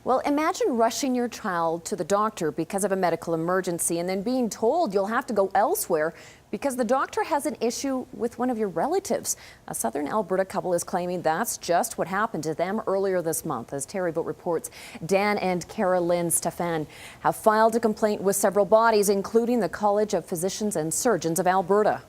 Well, imagine rushing your child to the doctor because of a medical emergency and then being told you'll have to go elsewhere because the doctor has an issue with one of your relatives. A southern Alberta couple is claiming that's just what happened to them earlier this month. As Terry Vogt reports, Dan and Carolyn Stefan have filed a complaint with several bodies, including the College of Physicians and Surgeons of Alberta.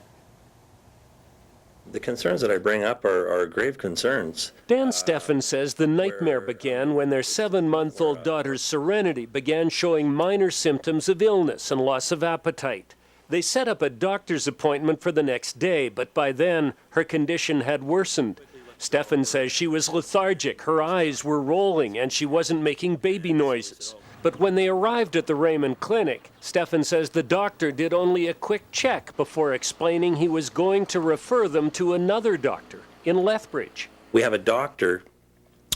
The concerns that I bring up are grave concerns. Dan Stefan says the nightmare began when their 7-month-old daughter's Serenity began showing minor symptoms of illness and loss of appetite. They set up a doctor's appointment for the next day, but by then her condition had worsened. Stefan says she was lethargic, her eyes were rolling, and she wasn't making baby noises. But when they arrived at the Raymond clinic, Stefan says the doctor did only a quick check before explaining he was going to refer them to another doctor in Lethbridge. We have a doctor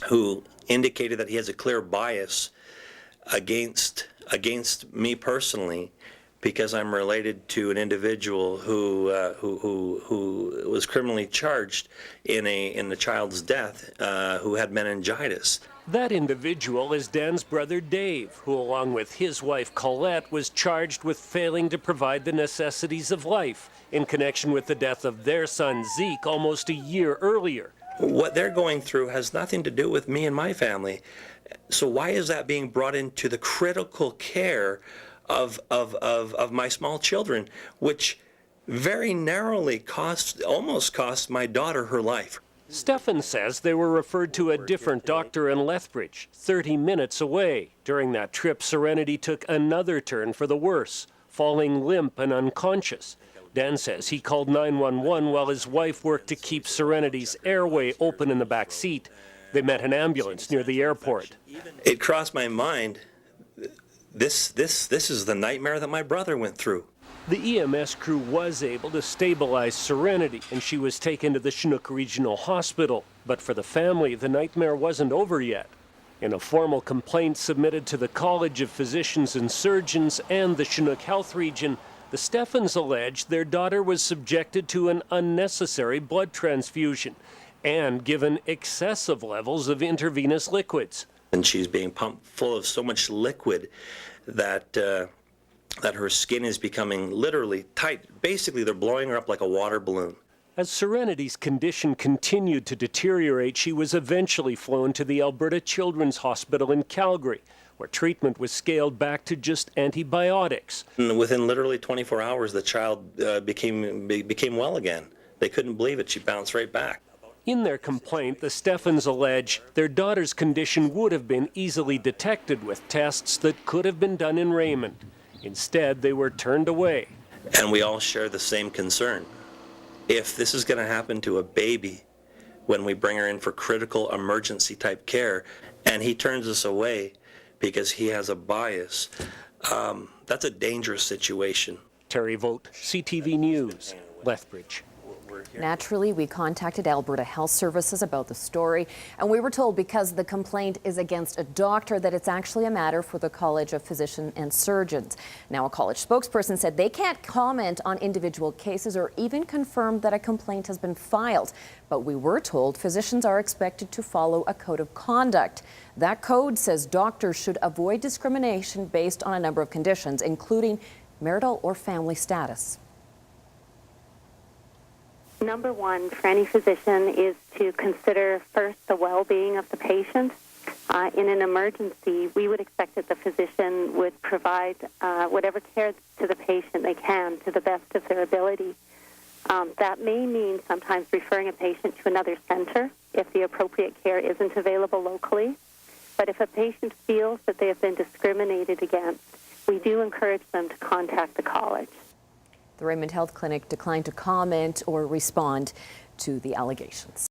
who indicated that he has a clear bias against me personally because I'm related to an individual who was criminally charged in the child's death, who had meningitis. That individual is Dan's brother Dave, who along with his wife Colette was charged with failing to provide the necessities of life in connection with the death of their son Zeke almost a year earlier. What they're going through has nothing to do with me and my family. So why is that being brought into the critical care of my small children, which very narrowly almost cost my daughter her life? Stefan says they were referred to a different doctor in Lethbridge, 30 minutes away. During that trip, Serenity took another turn for the worse, falling limp and unconscious. Dan says he called 911 while his wife worked to keep Serenity's airway open in the back seat. They met an ambulance near the airport. It crossed my mind, this is the nightmare that my brother went through. The EMS crew was able to stabilize Serenity, and she was taken to the Chinook Regional Hospital. But for the family, the nightmare wasn't over yet. In a formal complaint submitted to the College of Physicians and Surgeons and the Chinook Health Region, the Stefans alleged their daughter was subjected to an unnecessary blood transfusion and given excessive levels of intravenous liquids. And she's being pumped full of so much liquid that her skin is becoming literally tight. Basically, they're blowing her up like a water balloon. As Serenity's condition continued to deteriorate, she was eventually flown to the Alberta Children's Hospital in Calgary, where treatment was scaled back to just antibiotics. And within literally 24 hours, the child became well again. They couldn't believe it. She bounced right back. In their complaint, the Stefans allege their daughter's condition would have been easily detected with tests that could have been done in Raymond. Instead, they were turned away. And we all share the same concern. If this is going to happen to a baby when we bring her in for critical emergency type care, and he turns us away because he has a bias, that's a dangerous situation. Terry Vogt, CTV News, Lethbridge. Naturally, we contacted Alberta Health Services about the story, and we were told because the complaint is against a doctor that it's actually a matter for the College of Physicians and Surgeons. Now, a college spokesperson said they can't comment on individual cases or even confirm that a complaint has been filed. But we were told physicians are expected to follow a code of conduct. That code says doctors should avoid discrimination based on a number of conditions, including marital or family status. Number one for any physician is to consider first the well-being of the patient. In an emergency, we would expect that the physician would provide whatever care to the patient they can to the best of their ability. That may mean sometimes referring a patient to another center if the appropriate care isn't available locally. But if a patient feels that they have been discriminated against, we do encourage them to contact the college. The Raymond Health Clinic declined to comment or respond to the allegations.